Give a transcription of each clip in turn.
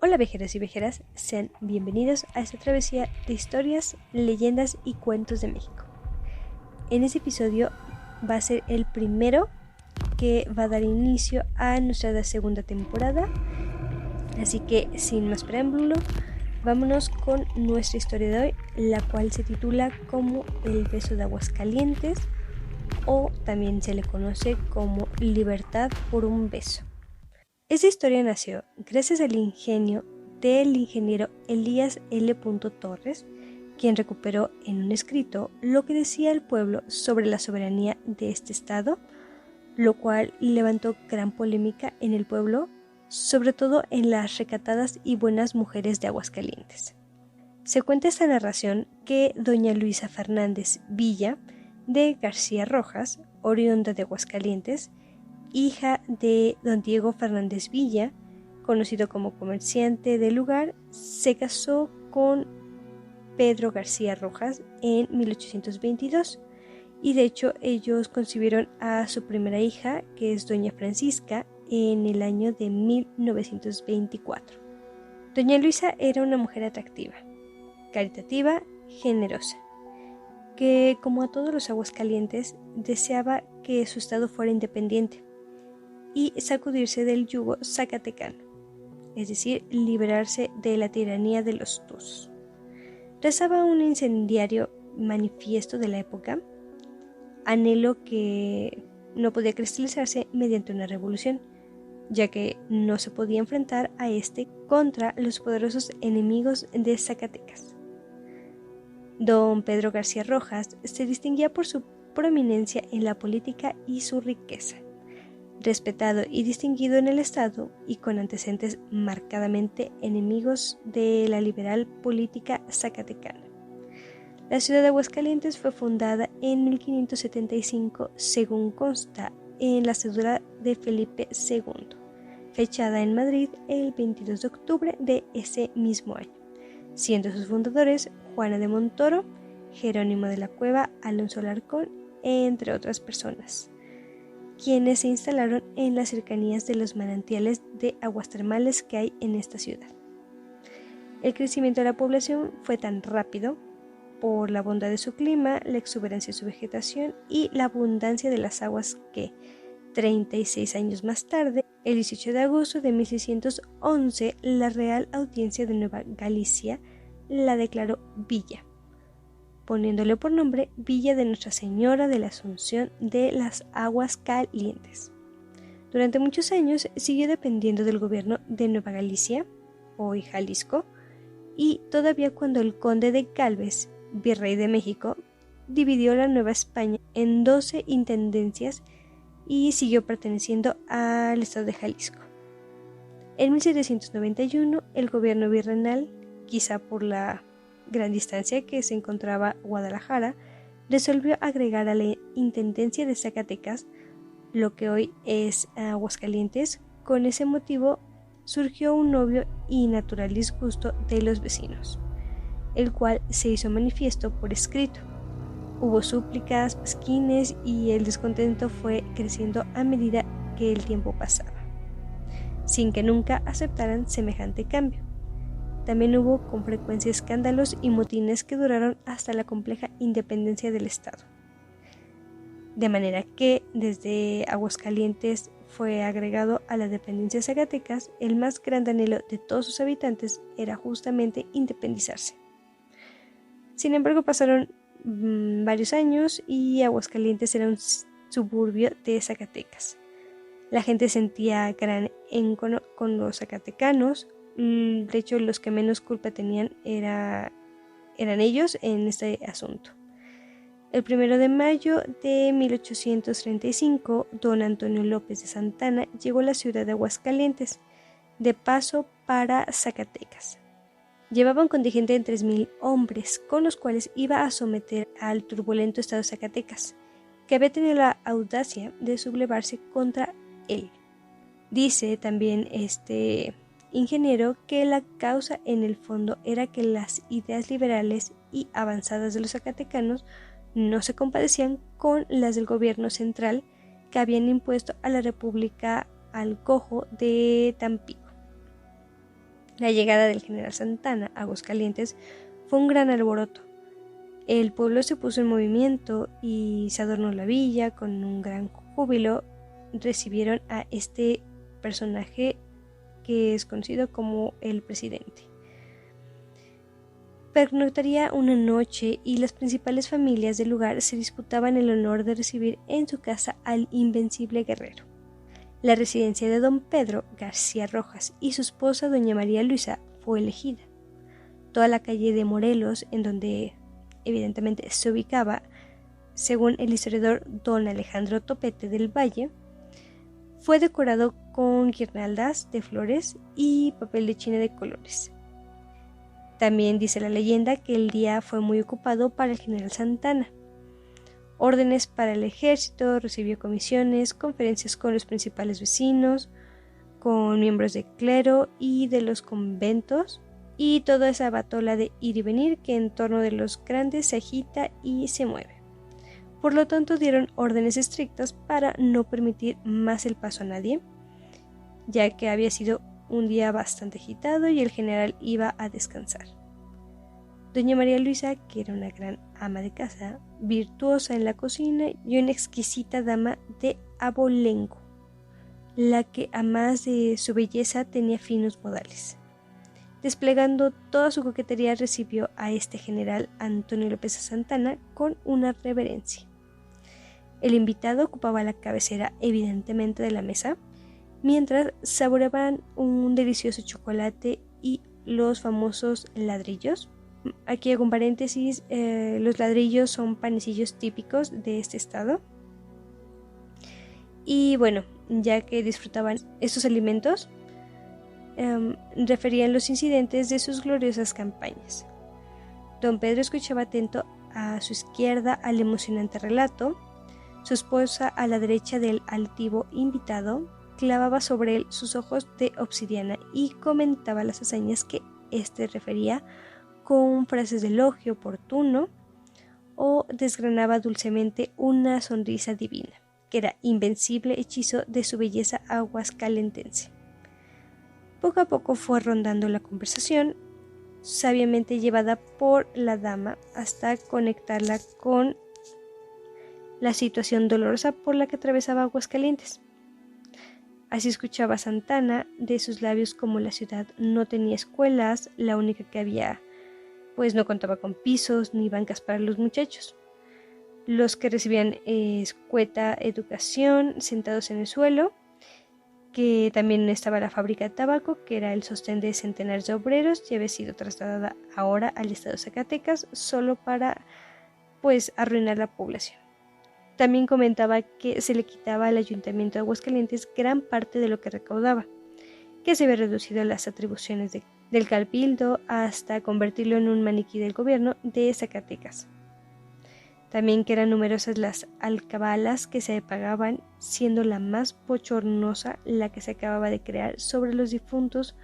Hola viajeros y viajeras, sean bienvenidos a esta travesía de historias, leyendas y cuentos de México. En este episodio va a ser el primero que va a dar inicio a nuestra segunda temporada, así que sin más preámbulo, vámonos con nuestra historia de hoy, la cual se titula como El beso de Aguascalientes, o también se le conoce como Libertad por un beso. Esta historia nació gracias al ingenio del ingeniero Elías L. Torres, quien recuperó en un escrito lo que decía el pueblo sobre la soberanía de este estado, lo cual levantó gran polémica en el pueblo, sobre todo en las recatadas y buenas mujeres de Aguascalientes. Se cuenta esta narración que doña Luisa Fernández Villa de García Rojas, oriunda de Aguascalientes, hija de don Diego Fernández Villa, conocido como comerciante del lugar, se casó con Pedro García Rojas en 1822 y de hecho ellos concibieron a su primera hija, que es doña Francisca, en el año de 1924. Doña Luisa era una mujer atractiva, caritativa, generosa, que como a todos los aguascalientes deseaba que su estado fuera independiente y sacudirse del yugo zacatecano, es decir, liberarse de la tiranía de los tuzos. Rezaba un incendiario manifiesto de la época, anhelo que no podía cristalizarse mediante una revolución, ya que no se podía enfrentar a este contra los poderosos enemigos de Zacatecas. Don Pedro García Rojas se distinguía por su prominencia en la política y su riqueza. Respetado y distinguido en el estado y con antecedentes marcadamente enemigos de la liberal política zacatecana. La ciudad de Aguascalientes fue fundada en 1575, según consta en la cédula de Felipe II, fechada en Madrid el 22 de octubre de ese mismo año, siendo sus fundadores Juana de Montoro, Jerónimo de la Cueva, Alonso Alarcón, entre otras personas, quienes se instalaron en las cercanías de los manantiales de aguas termales que hay en esta ciudad. El crecimiento de la población fue tan rápido por la bondad de su clima, la exuberancia de su vegetación y la abundancia de las aguas que, 36 años más tarde, el 18 de agosto de 1611, la Real Audiencia de Nueva Galicia la declaró villa, poniéndole por nombre Villa de Nuestra Señora de la Asunción de las Aguas Calientes. Durante muchos años siguió dependiendo del gobierno de Nueva Galicia, hoy Jalisco, y todavía cuando el conde de Gálvez, virrey de México, dividió la Nueva España en 12 intendencias y siguió perteneciendo al estado de Jalisco. En 1791, el gobierno virreinal, quizá por la gran distancia que se encontraba Guadalajara, resolvió agregar a la intendencia de Zacatecas lo que hoy es Aguascalientes. Con ese motivo surgió un obvio y natural disgusto de los vecinos, el cual se hizo manifiesto por escrito. Hubo súplicas, pasquines y el descontento fue creciendo a medida que el tiempo pasaba, sin que nunca aceptaran semejante cambio. También hubo con frecuencia escándalos y motines que duraron hasta la compleja independencia del estado. De manera que desde Aguascalientes fue agregado a la dependencia de Zacatecas, el más grande anhelo de todos sus habitantes era justamente independizarse. Sin embargo, pasaron varios años y Aguascalientes era un suburbio de Zacatecas. La gente sentía gran encono con los zacatecanos. De hecho, los que menos culpa tenían eran ellos en este asunto. El 1 de mayo de 1835, don Antonio López de Santana llegó a la ciudad de Aguascalientes, de paso para Zacatecas. Llevaba un contingente de 3,000 hombres, con los cuales iba a someter al turbulento estado de Zacatecas, que había tenido la audacia de sublevarse contra él. Dice también este ingeniero que la causa en el fondo era que las ideas liberales y avanzadas de los zacatecanos no se compadecían con las del gobierno central que habían impuesto a la República al cojo de Tampico. La llegada del general Santana a Aguascalientes fue un gran alboroto. El pueblo se puso en movimiento y se adornó la villa con un gran júbilo. Recibieron a este personaje que es conocido como el presidente. Pernoctaría una noche y las principales familias del lugar se disputaban el honor de recibir en su casa al invencible guerrero. La residencia de don Pedro García Rojas y su esposa doña María Luisa fue elegida. Toda la calle de Morelos, en donde evidentemente se ubicaba, según el historiador don Alejandro Topete del Valle, fue decorado con guirnaldas de flores y papel de China de colores. También dice la leyenda que el día fue muy ocupado para el general Santana. Órdenes para el ejército, recibió comisiones, conferencias con los principales vecinos, con miembros del clero y de los conventos, y toda esa batola de ir y venir que en torno de los grandes se agita y se mueve. Por lo tanto, dieron órdenes estrictas para no permitir más el paso a nadie, ya que había sido un día bastante agitado y el general iba a descansar. Doña María Luisa, que era una gran ama de casa, virtuosa en la cocina y una exquisita dama de abolengo, la que a más de su belleza tenía finos modales. Desplegando toda su coquetería, recibió a este general Antonio López Santana con una reverencia. El invitado ocupaba la cabecera evidentemente de la mesa, mientras saboreaban un delicioso chocolate y los famosos ladrillos. Aquí hago un paréntesis, los ladrillos son panecillos típicos de este estado. Y bueno, ya que disfrutaban estos alimentos, referían los incidentes de sus gloriosas campañas. Don Pedro escuchaba atento a su izquierda al emocionante relato. Su esposa, a la derecha del altivo invitado, clavaba sobre él sus ojos de obsidiana y comentaba las hazañas que éste refería con frases de elogio oportuno o desgranaba dulcemente una sonrisa divina, que era invencible hechizo de su belleza aguascalentense. Poco a poco fue rondando la conversación, sabiamente llevada por la dama hasta conectarla con la situación dolorosa por la que atravesaba Aguascalientes. Así escuchaba Santana de sus labios como la ciudad no tenía escuelas, la única que había pues no contaba con pisos ni bancas para los muchachos. Los que recibían escueta educación sentados en el suelo, que también estaba la fábrica de tabaco, que era el sostén de centenares de obreros y había sido trasladada ahora al estado de Zacatecas solo para pues arruinar la población. También comentaba que se le quitaba al ayuntamiento de Aguascalientes gran parte de lo que recaudaba, que se había reducido las atribuciones del cabildo hasta convertirlo en un maniquí del gobierno de Zacatecas. También que eran numerosas las alcabalas que se pagaban, siendo la más bochornosa la que se acababa de crear sobre los difuntos,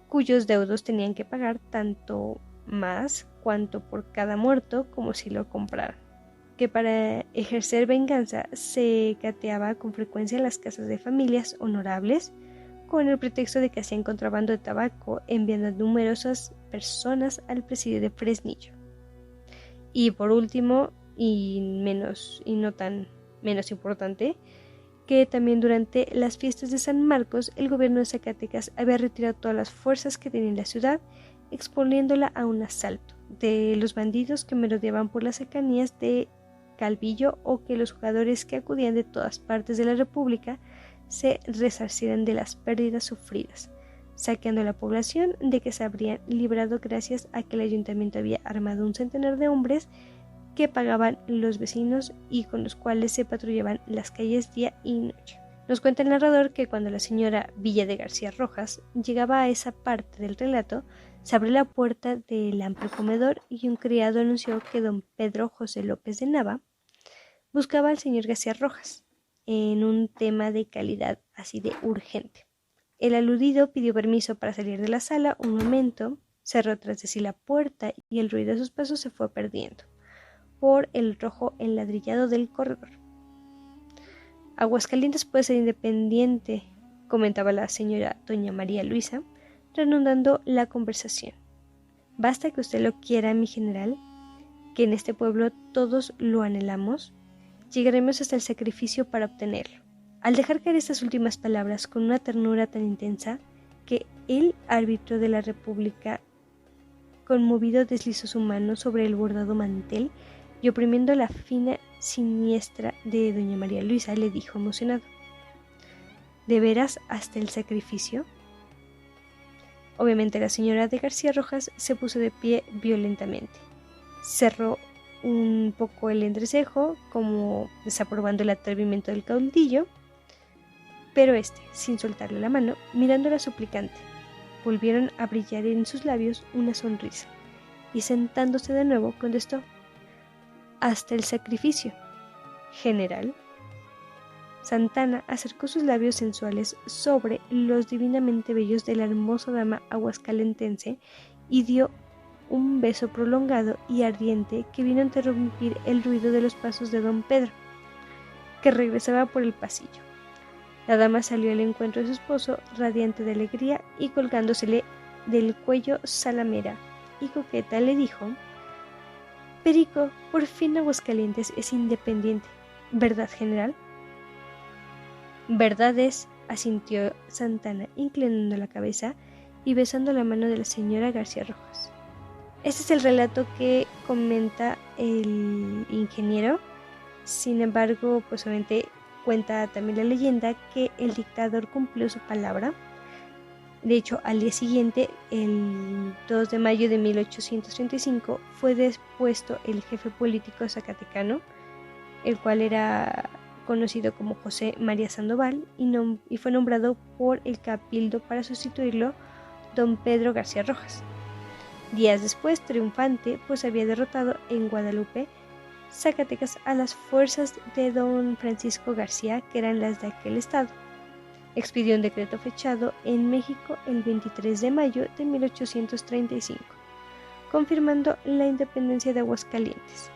cuyos deudos tenían que pagar tanto más cuanto por cada muerto como si lo compraran. Que para ejercer venganza se cateaba con frecuencia las casas de familias honorables, con el pretexto de que hacían contrabando de tabaco, enviando a numerosas personas al presidio de Fresnillo. Y por último, y no tan menos importante, que también durante las fiestas de San Marcos el gobierno de Zacatecas había retirado todas las fuerzas que tenía en la ciudad, exponiéndola a un asalto de los bandidos que merodeaban por las cercanías de Calvillo, o que los jugadores que acudían de todas partes de la República se resarcieran de las pérdidas sufridas, saqueando a la población de que se habrían librado gracias a que el ayuntamiento había armado un centenar de hombres que pagaban los vecinos y con los cuales se patrullaban las calles día y noche. Nos cuenta el narrador que cuando la señora Villa de García Rojas llegaba a esa parte del relato, se abrió la puerta del amplio comedor y un criado anunció que don Pedro José López de Nava buscaba al señor García Rojas en un tema de calidad así de urgente. El aludido pidió permiso para salir de la sala un momento, cerró tras de sí la puerta y el ruido de sus pasos se fue perdiendo por el rojo enladrillado del corredor. Aguascalientes puede ser independiente, comentaba la señora doña María Luisa, reanudando la conversación. Basta que usted lo quiera, mi general, que en este pueblo todos lo anhelamos. Llegaremos hasta el sacrificio para obtenerlo. Al dejar caer estas últimas palabras con una ternura tan intensa que el árbitro de la República, conmovido, deslizó su mano sobre el bordado mantel y, oprimiendo la fina siniestra de doña María Luisa, le dijo emocionado: ¿de veras hasta el sacrificio? Obviamente la señora de García Rojas se puso de pie violentamente. Cerró un poco el entrecejo, como desaprobando el atrevimiento del caudillo, pero sin soltarle la mano, mirándola suplicante, volvieron a brillar en sus labios una sonrisa, y sentándose de nuevo contestó: hasta el sacrificio, general. Santana acercó sus labios sensuales sobre los divinamente bellos de la hermosa dama aguascalentense y dio un beso prolongado y ardiente que vino a interrumpir el ruido de los pasos de don Pedro, que regresaba por el pasillo. La dama salió al encuentro de su esposo, radiante de alegría y colgándosele del cuello Salamera y coqueta le dijo: Perico, por fin Aguascalientes es independiente, ¿verdad, general? Verdad es, asintió Santana, inclinando la cabeza y besando la mano de la señora García Rojas. Este es el relato que comenta el ingeniero. Sin embargo, pues obviamente cuenta también la leyenda que el dictador cumplió su palabra. De hecho, al día siguiente, el 2 de mayo de 1835, fue depuesto el jefe político zacatecano, el cual era conocido como José María Sandoval, y fue nombrado por el cabildo para sustituirlo don Pedro García Rojas. Días después, triunfante, pues había derrotado en Guadalupe, Zacatecas, a las fuerzas de don Francisco García, que eran las de aquel estado. Expidió un decreto fechado en México el 23 de mayo de 1835, confirmando la independencia de Aguascalientes,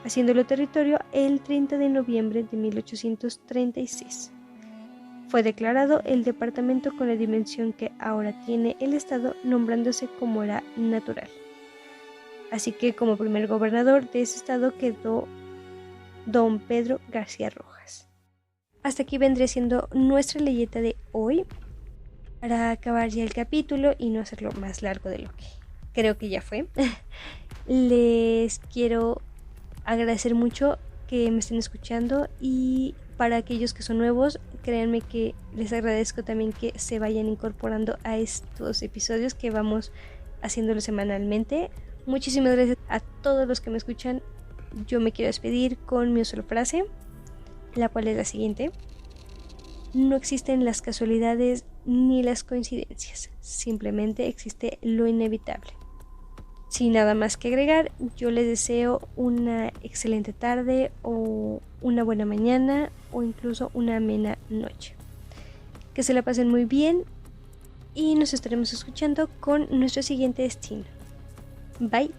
haciéndolo territorio el 30 de noviembre de 1836. Fue declarado el departamento con la dimensión que ahora tiene el estado, nombrándose como era natural. Así que como primer gobernador de ese estado quedó don Pedro García Rojas. Hasta aquí vendría siendo nuestra leyenda de hoy, para acabar ya el capítulo y no hacerlo más largo de lo que creo que ya fue. Les quiero agradecer mucho que me estén escuchando, y para aquellos que son nuevos, créanme que les agradezco también que se vayan incorporando a estos episodios que vamos haciéndolo semanalmente. Muchísimas gracias a todos los que me escuchan. Yo me quiero despedir con mi sola frase, la cual es la siguiente: no existen las casualidades ni las coincidencias, simplemente existe lo inevitable. Sin nada más que agregar, yo les deseo una excelente tarde o una buena mañana o incluso una amena noche. Que se la pasen muy bien y nos estaremos escuchando con nuestro siguiente destino. Bye.